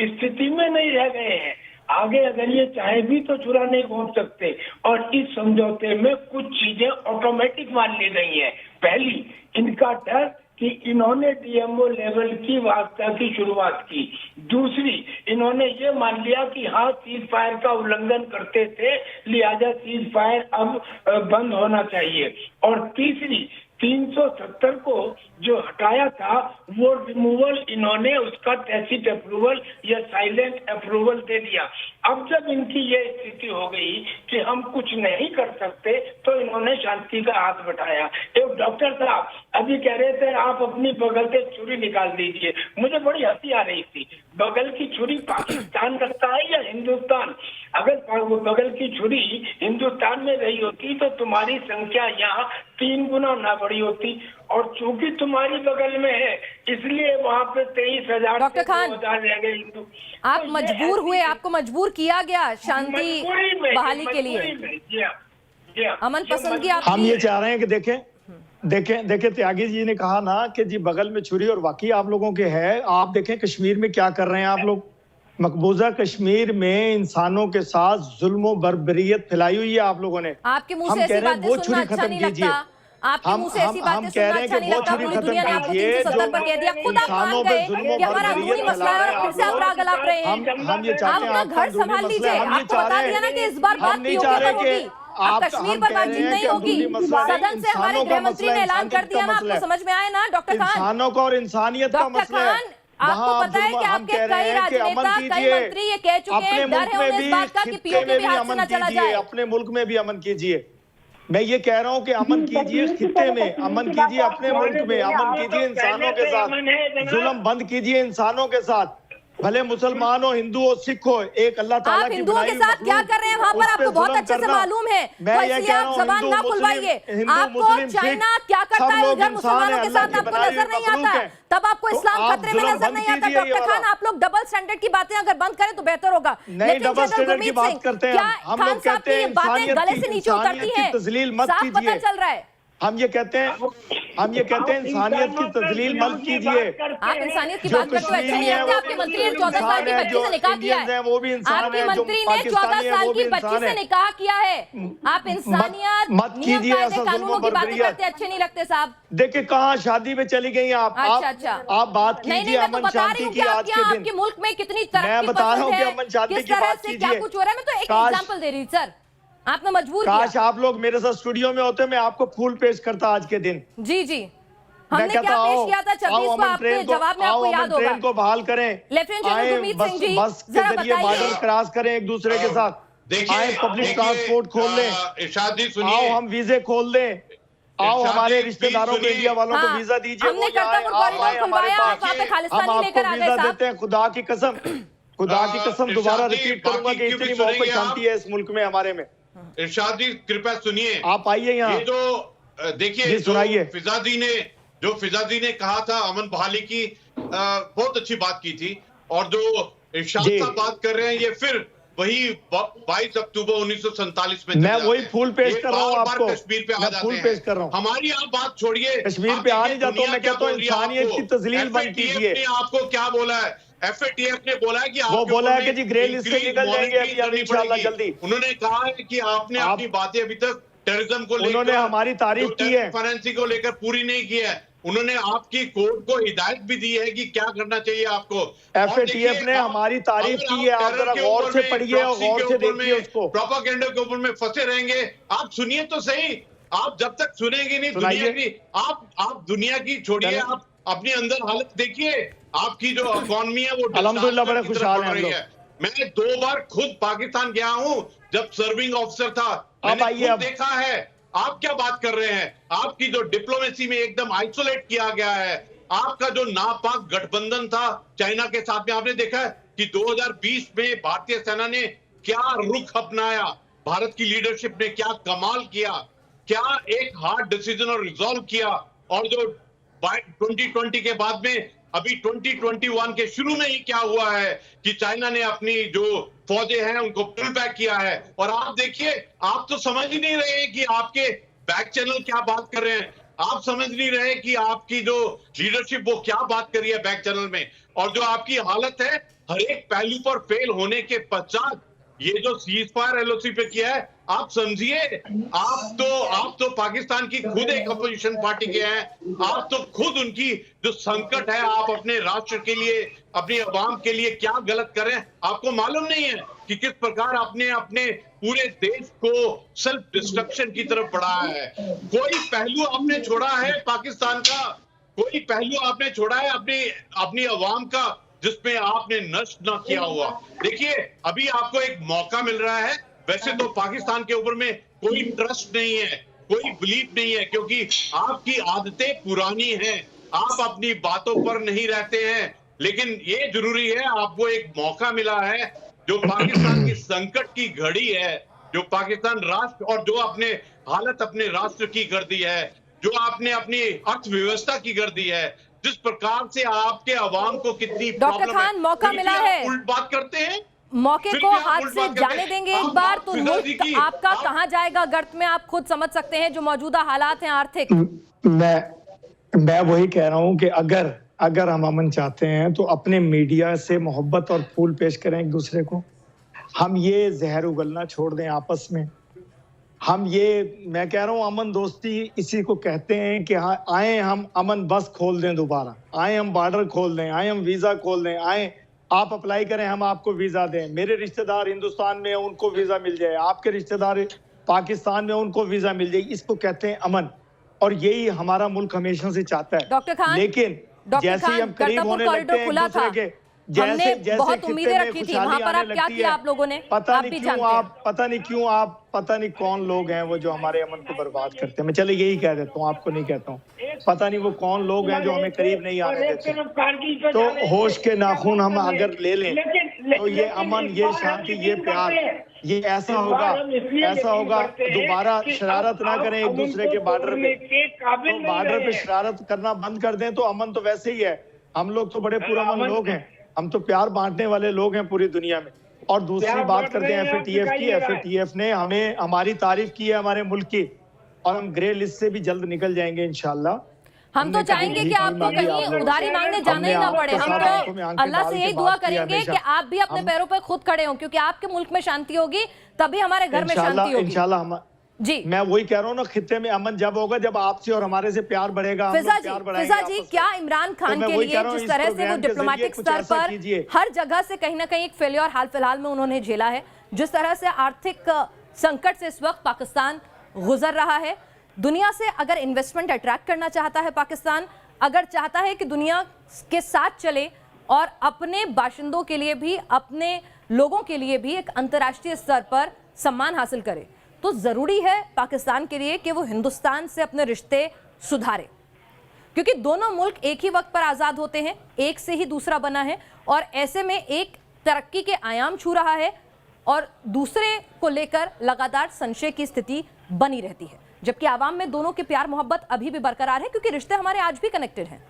स्थिति में नहीं रह गए हैं। आगे अगर ये चाहे भी तो छुरा नहीं घोंप सकते और इस समझौते में कुछ चीजें ऑटोमेटिक मान ली गई हैं। पहली, इनका डर कि इन्होंने डीएमओ लेवल की वार्ता की शुरुआत की। दूसरी, इन्होंने ये मान लिया कि हाँ सीज फायर का उल्लंघन करते थे लिहाजा सीज फायर अब बंद होना चाहिए। और तीसरी, 370 को जो हटाया था वो रिमूवल इन्होंने उसका टैसिट अप्रूवल या साइलेंट अप्रूवल दे दिया। अब जब इनकी ये स्थिति हो गई कि हम कुछ नहीं कर सकते तो इन्होंने शांति का हाथ बढ़ाया। एक डॉक्टर साहब अभी कह रहे थे आप अपनी बगल से छुरी निकाल दीजिए, मुझे बड़ी हंसी आ रही थी। बगल की छुरी पाकिस्तान रखता है या हिंदुस्तान? अगर बगल की छुरी हिंदुस्तान में रही होती तो तुम्हारी संख्या यहाँ 3 गुना ना बड़ी होती और चूंकि तुम्हारी बगल में है इसलिए वहाँ पे 23,000 डॉक्टर खान, रह गए हिंदू। आप मजबूर हुए, आपको मजबूर किया गया शांति बहाली के लिए, अमन पसंद की हम ये चाह रहे हैं कि देखें त्यागी जी ने कहा ना कि जी बगल में छुरी और वाकई आप लोगों के है। आप देखें कश्मीर में क्या कर रहे हैं आप लोग। मकबूजा कश्मीर में इंसानों के साथ जुल्म और बर्बरियत फैलाई हुई है आप लोगों ने। आपके मुंह से ऐसी बातें सुनना अच्छा नहीं लगता, आपके मुंह से ऐसी बातें सुनना अच्छा नहीं लगता। पूरी दुनिया ने आपको 370 पर कह दिया, खुद आप मान गए कि हमारा अंदरूनी मसला है और फिर से आप राग अलाप रहे हैं। हम ये चाहते हैं आप अपना घर संभाल लीजिए, आपको बता दिया ना कि इस बार बात पीओके पर होगी, अब कश्मीर पर बातचीत नहीं होगी। सदन से हमारे गृह मंत्री ने ऐलान कर दिया ना, आपको समझ में आए ना डॉक्टर खान? इंसानों का और इंसानियत का मसला है। आपको पता है कि आपके कई राजनेता कई मंत्री ये कह चुके हैं, डर है उन्हें इस बात का कि पीओके भी हाथ से न चला जाए। अपने मुल्क में भी अमन कीजिए। मैं ये कह रहा हूँ कि अमन कीजिए खित्ते में, अमन कीजिए अपने मुल्क में, अमन कीजिए इंसानों के साथ, जुल्म बंद कीजिए इंसानों के साथ, भले मुसलमान हो, हिंदू हो, सिख हो, एक अल्लाह ताला आप हिंदुओं के साथ क्या कर रहे हैं वहाँ पर आपको बहुत अच्छे से मालूम है, तो इसलिए आप जबान ना खुलवाइए। आपको चाइना क्या करता है उधर मुसलमानों के साथ आपको नजर नहीं आता, तब आपको इस्लाम खतरे में नजर नहीं आता। डॉक्टर खान, आप लोग डबल स्टैंडर्ड की बातें अगर बंद करें तो बेहतर होगा। नहीं, डबल स्टैंडर्ड की बात करते हैं हम लोग, कहते हैं बातें गले से नीचे उतरती हैं, साफ पता चल रहा है। हम ये कहते हैं इंसानियत की तस्लील मत कीजिए। आप इंसानियत की बात करते हुए अच्छा नहीं लगता। आपके मंत्री ने 14 साल की बच्ची से निकाह किया है, वो भी इंसान आपके है, मंत्री ने 14 साल की बच्ची से निकाह किया है। आप इंसानियत नियम कायदे कानूनों की बातें करते अच्छे नहीं लगते साहब। देखिए कहाँ शादी में चली गई आप। अच्छा, आप बात कीजिए अमन शांति की आज के दिन। आपके मुल्क में कितनी तरक्की मैं बता रहा हूँ कि अमन शांति की बात कीजिए, क्या कुछ हो रहा है। मैं तो एक एग्जांपल दे रही थी सर, आपने मजबूर किया। काश आप लोग मेरे साथ स्टूडियो में होते, मैं आपको फूल पेश करता आज के दिन। जी हमने क्या पेश किया था 26 को, आपके जवाब में आपको याद होगा। ट्रेन को बहाल करें, लेफ्टिनेंट जनरल गुरमीत सिंह जी बस के जरिए बॉर्डर क्रॉस करें एक दूसरे के साथ, आए पब्लिक ट्रांसपोर्ट खोल लें, आओ हम वीजे खोल दें, आओ हमारे रिश्तेदारों को, इंडिया वालों को वीजा दीजिए, हमने करतारपुर कॉरिडोर खुलवाया, आप वहां पे खालिस्तानी लेकर आ गए साहब। देते हैं, खुदा की कसम दोबारा रिपीट करूंगा कि इतनी मोहब्बत शांति है इस मुल्क में हमारे में। इरशाद जी कृपया सुनिए, आप आइए यहाँ। ये जो देखिए जो फिजादी ने कहा था अमन बहाली की बहुत अच्छी बात की थी, और जो इरशाद साहब बात कर रहे हैं ये फिर वही 22 अक्टूबर 1947 में मैं वही फूल पेश कर रहा हूँ आपको, कश्मीर पे आ जाते हैं। हमारी आप बात छोड़िए, कश्मीर पे आ नहीं जाता हूँ, मैं कहता हूँ इंसानियत की तस्लील बंद कीजिए। आपको क्या बोला है FATF ने बोला है कि वो आपके बोला है ऊपर कि जी ग्रे लिस्ट से निकल जाएंगे अभी करनी इंशाल्लाह पड़ेगी। जल्दी। उन्होंने कहा है कि आपने अपनी बातें अभी तक टेररिज्म को लेकर, उन्होंने हमारी तारीफ की है, फाइनेंसिंग को लेकर पूरी नहीं की है। उन्होंने आपकी कोर्ट को हिदायत भी दी है कि क्या करना चाहिए आपको। FATF ने हमारी तारीफ की है, आप जरा गौर से पढ़िए और गौर से देखिए उसको। प्रोपेगेंडा के ऊपर में फंसे रहेंगे। आप सुनिए तो सही, आप जब तक सुनेंगे नहीं दुनिया की, आप दुनिया की छोड़िए, आप अपने अंदर हालत देखिए। आपकी जो इकॉनमी है वो अल्हम्दुलिल्लाह बड़े खुशहाल हैं हम लोग। मैं 2 बार खुद पाकिस्तान गया हूं जब सर्विंग ऑफिसर था, अब आइए, अब देखा है। आप क्या बात कर रहे हैं? आपकी जो डिप्लोमेसी में एकदम आइसोलेट किया गया है, आपका जो नापाक गठबंधन था चाइना के साथ में, आपने देखा है कि 2020 में भारतीय सेना ने क्या रुख अपनाया, भारत की लीडरशिप ने क्या कमाल किया, क्या एक हार्ड डिसीजन और रिजॉल्व किया। और जो 2020 के बाद में अभी 2021 के शुरू में ही क्या हुआ है कि चाइना ने अपनी जो फौजें हैं उनको पुल बैक किया है। और आप देखिए, आप तो समझ ही नहीं रहे कि आपके बैक चैनल क्या बात कर रहे हैं, आप समझ नहीं रहे कि आपकी जो लीडरशिप वो क्या बात कर रही है बैक चैनल में। और जो आपकी हालत है हर एक पहलू पर फेल होने के पश्चात ये जो सीज फायर LOC पे किया है, आप समझिए, आप तो पाकिस्तान की खुद एक अपोजिशन पार्टी के हैं, आप तो खुद उनकी जो संकट है, आप अपने राष्ट्र के लिए, अपनी आवाम के लिए क्या गलत कर रहे हैं, आपको मालूम नहीं है कि किस प्रकार आपने अपने पूरे देश को सेल्फ डिस्ट्रक्शन की तरफ बढ़ाया है। कोई पहलू आपने छोड़ा है पाकिस्तान का, कोई पहलू आपने छोड़ा है अपनी आवाम का जिसमें आपने नष्ट ना किया हुआ। देखिए, अभी आपको एक मौका मिल रहा है। वैसे तो पाकिस्तान के ऊपर में कोई ट्रस्ट नहीं है, कोई बिलीफ नहीं है, क्योंकि आपकी आदतें पुरानी हैं, आप अपनी बातों पर नहीं रहते हैं। लेकिन ये जरूरी है, आपको एक मौका मिला है, जो पाकिस्तान की संकट की घड़ी है, जो पाकिस्तान राष्ट्र और जो अपने हालत अपने राष्ट्र की कर दी है, जो आपने अपनी अर्थव्यवस्था की कर दी है, जिस प्रकार से आपके अवाम को कितनी डॉक्टर खान, मौका मिला है, उल्ट बात करते हैं, मौके को हाथ से जाने देंगे एक बार तो मुल्क आपका कहां जाएगा गर्त में, आप खुद समझ सकते हैं जो मौजूदा हालात हैं आर्थिक। मैं वही कह रहा हूं कि अगर हम अमन चाहते हैं तो अपने मीडिया से मोहब्बत और फूल पेश करें एक दूसरे को। हम ये जहर उगलना छोड़ दें आपस में। मैं कह रहा हूं अमन दोस्ती इसी को कहते हैं कि हाँ, आए हम अमन बस खोल दें दोबारा, आए हम बॉर्डर खोल दें, आए हम वीजा खोल दें, आए आप अप्लाई करें, हम आपको वीजा दें। मेरे रिश्तेदार हिंदुस्तान में उनको वीजा मिल जाए, आपके रिश्तेदार पाकिस्तान में उनको वीजा मिल जाए। इसको कहते हैं अमन, और यही हमारा मुल्क हमेशा से चाहता है। डॉक्टर खान, लेकिन जैसे ही हम करीब होने लगते हैं एक दूसरे के, हमने बहुत उम्मीदें रखी थी, वहां पर आप क्या किया आप लोगों ने, पता नहीं क्यों आप पता नहीं कौन लोग हैं वो जो हमारे अमन को बर्बाद करते हैं। मैं चले यही कह देता हूँ, आपको नहीं कहता हूँ, पता नहीं वो कौन लोग हैं जो हमें करीब नहीं आने देते। तो होश के नाखून हम अगर ले लें तो ये अमन, ये शांति, ये प्यार, ये ऐसा होगा दोबारा शरारत ना करें एक दूसरे के बॉर्डर पे। तो बॉर्डर पे शरारत करना बंद कर दें तो अमन तो वैसे ही है। हम लोग तो बड़े पुरअमन लोग हैं, हम तो प्यार बांटने वाले लोग हैं पूरी दुनिया में। और दूसरी बात करते हैं FATF की, FATF ने हमारी तारीफ की है हमारे मुल्क की, और हम ग्रे लिस्ट से भी जल्द निकल जाएंगे इंशाल्लाह। हम तो चाहेंगे कि आपको कहीं उधारी मांगने जाना ही ना पड़े। हम तो अल्लाह से यही दुआ करेंगे कि आप भी अपने पैरों पर खुद खड़े हों, क्योंकि आपके मुल्क में शांति होगी तभी हमारे घर में शांति होगी इंशाल्लाह। जी, मैं वही कह रहा हूँ ना, खित्ते में अमन जब होगा जब आपसे और हमारे से प्यार बढ़ेगा। फिजा जी, क्या इमरान खान के लिए जिस तरह से वो डिप्लोमेटिक स्तर पर हर जगह से कहीं ना कहीं एक फेलियर हाल फिलहाल में उन्होंने झेला है, जिस तरह से आर्थिक संकट से इस वक्त पाकिस्तान गुजर रहा है, दुनिया से अगर इन्वेस्टमेंट अट्रैक्ट करना चाहता है पाकिस्तान, अगर चाहता है कि दुनिया के साथ चले और अपने बाशिंदों के लिए भी, अपने लोगों के लिए भी एक अंतर्राष्ट्रीय स्तर पर सम्मान हासिल करे, तो जरूरी है पाकिस्तान के लिए कि वो हिंदुस्तान से अपने रिश्ते सुधारे, क्योंकि दोनों मुल्क एक ही वक्त पर आजाद होते हैं, एक से ही दूसरा बना है, और ऐसे में एक तरक्की के आयाम छू रहा है और दूसरे को लेकर लगातार संशय की स्थिति बनी रहती है, जबकि आवाम में दोनों के प्यार मोहब्बत अभी भी बरकरार है, क्योंकि रिश्ते हमारे आज भी कनेक्टेड हैं।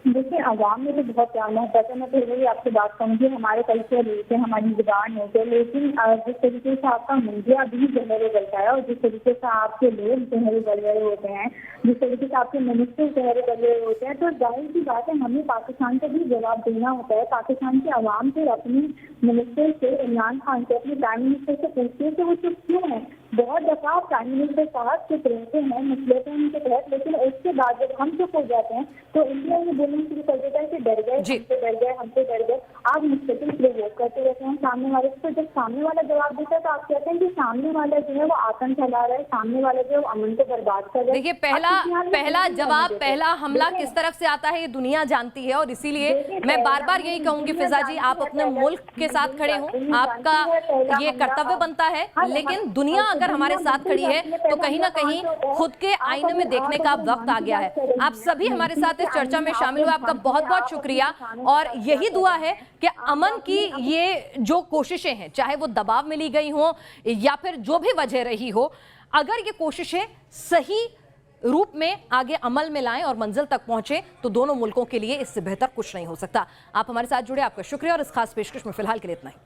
देखिए, आवाम में तो बहुत प्यार मोहब्बत है। मैं फिर वही आपसे बात कहूँगी, हमारे कल्चर होते हैं, हमारी जुबान होते हैं, लेकिन जिस तरीके से आपका मीडिया भी जहरे गलता है और जिस तरीके से आपके लोग जहरे गले होते हैं, जिस तरीके से आपके मिनिस्टर जहरे गले होते हैं, तो जाहिर सी बात है हमें पाकिस्तान को भी जवाब देना होता है। पाकिस्तान की आवाम से, अपनी मिनिस्टर से, इमरान खान से, अपने प्राइम मिनिस्टर से पूछते हैं कि वो चुप क्यों है। बहुत दफा प्राइम मिनिस्टर साहब चुप रहते हैं मसले पे उनके तहत, लेकिन उसके बाद जब हम चुप हो जाते हैं तो इंडिया ये बोलना शुरू कर देता है कि डर गए, हमसे डर गए, हमसे डर गए। आप मुस्तकिल प्रोवोक करते रहते हैं सामने वाले को। जब सामने वाला जवाब देता है तो आप कहते हैं कि सामने वाला जो है वो आतंक फैला रहा है, सामने वाला जो है वो अमन को बर्बाद कर रहा है। देखिए, पहला जवाब, पहला हमला किस तरफ से आता है ये दुनिया जानती है, और इसीलिए मैं बार बार यही कहूंगी फिजा जी, आप अपने मुल्क के साथ खड़े हो, आपका ये कर्तव्य बनता है, लेकिन दुनिया अगर हमारे साथ खड़ी है तो कहीं ना कहीं खुद के आईने में देखने का वक्त आ गया है। आप सभी हमारे साथ इस चर्चा में शामिल हुए, आपका बहुत बहुत शुक्रिया। और यही दुआ है कि अमन की ये जो कोशिशें हैं, चाहे वो दबाव में ली गई हो या फिर जो भी वजह रही हो, अगर ये कोशिशें सही रूप में आगे अमल में लाएं और मंजिल तक पहुंचे तो दोनों मुल्कों के लिए इससे बेहतर कुछ नहीं हो सकता। आप हमारे साथ जुड़े, आपका शुक्रिया, और इस खास पेशकश में फिलहाल के लिए इतना ही।